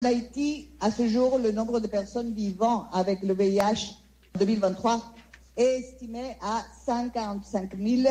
En Haïti, à ce jour, le nombre de personnes vivant avec le VIH en 2023 est estimé à 145 000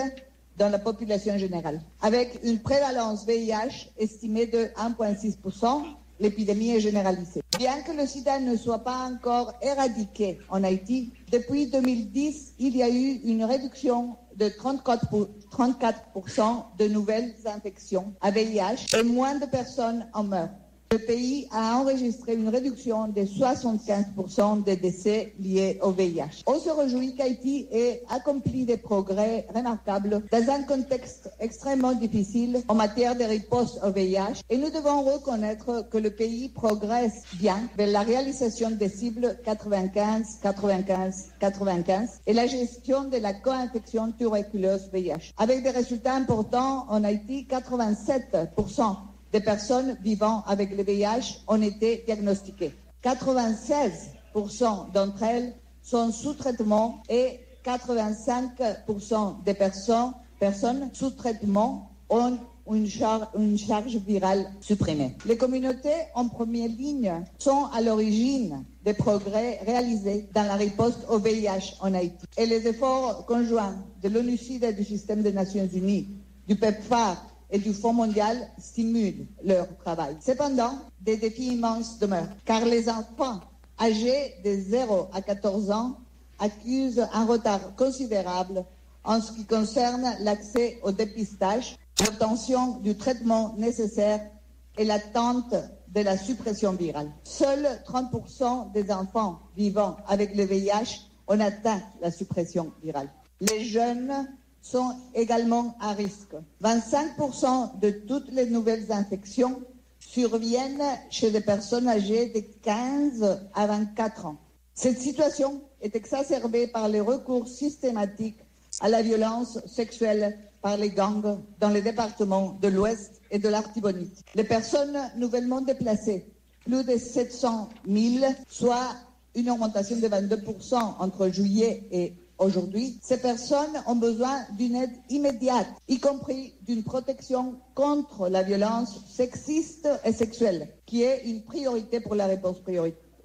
dans la population générale. Avec une prévalence VIH estimée de 1,6%, l'épidémie est généralisée. Bien que le sida ne soit pas encore éradiqué en Haïti, depuis 2010, il y a eu une réduction de 34% de nouvelles infections à VIH et moins de personnes en meurent. Le pays a enregistré une réduction de 75% des décès liés au VIH. On se réjouit qu'Haïti ait accompli des progrès remarquables dans un contexte extrêmement difficile en matière de riposte au VIH et nous devons reconnaître que le pays progresse bien vers la réalisation des cibles 95-95-95 et la gestion de la co-infection tuberculose VIH. Avec des résultats importants en Haïti, 87% des personnes vivant avec le VIH ont été diagnostiquées. 96% d'entre elles sont sous traitement et 85% des personnes sous traitement ont une charge virale supprimée. Les communautés en première ligne sont à l'origine des progrès réalisés dans la riposte au VIH en Haïti. Et les efforts conjoints de l'ONU-SIDA et du système des Nations Unies, du PEPFAR et du Fonds mondial stimulent leur travail. Cependant, des défis immenses demeurent, car les enfants âgés de 0 à 14 ans accusent un retard considérable en ce qui concerne l'accès au dépistage, l'obtention du traitement nécessaire et l'attente de la suppression virale. Seuls 30% des enfants vivant avec le VIH ont atteint la suppression virale. Les jeunes sont également à risque. 25% de toutes les nouvelles infections surviennent chez des personnes âgées de 15 à 24 ans. Cette situation est exacerbée par les recours systématiques à la violence sexuelle par les gangs dans les départements de l'Ouest et de l'Artibonite. Les personnes nouvellement déplacées, plus de 700 000, soit une augmentation de 22% entre juillet et aujourd'hui, ces personnes ont besoin d'une aide immédiate, y compris d'une protection contre la violence sexiste et sexuelle, qui est une priorité pour la réponse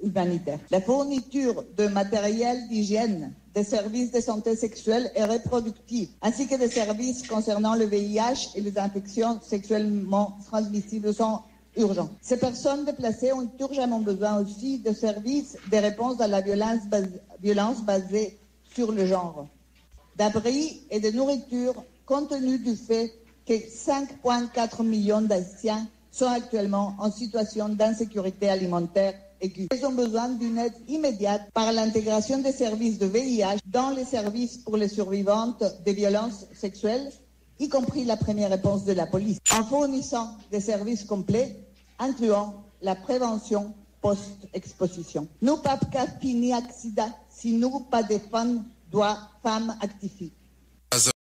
humanitaire. La fourniture de matériel d'hygiène, des services de santé sexuelle et reproductive, ainsi que des services concernant le VIH et les infections sexuellement transmissibles sont urgents. Ces personnes déplacées ont urgemment besoin aussi de services de réponse à la violence basée sur le genre, d'abri et de nourriture, compte tenu du fait que 5,4 millions d'Haïtiens sont actuellement en situation d'insécurité alimentaire aiguë. Ils ont besoin d'une aide immédiate par l'intégration des services de VIH dans les services pour les survivantes des violences sexuelles, y compris la première réponse de la police, en fournissant des services complets, incluant la prévention post-exposition. Nous pas fini accident si nous pas défendre droits femmes activistes.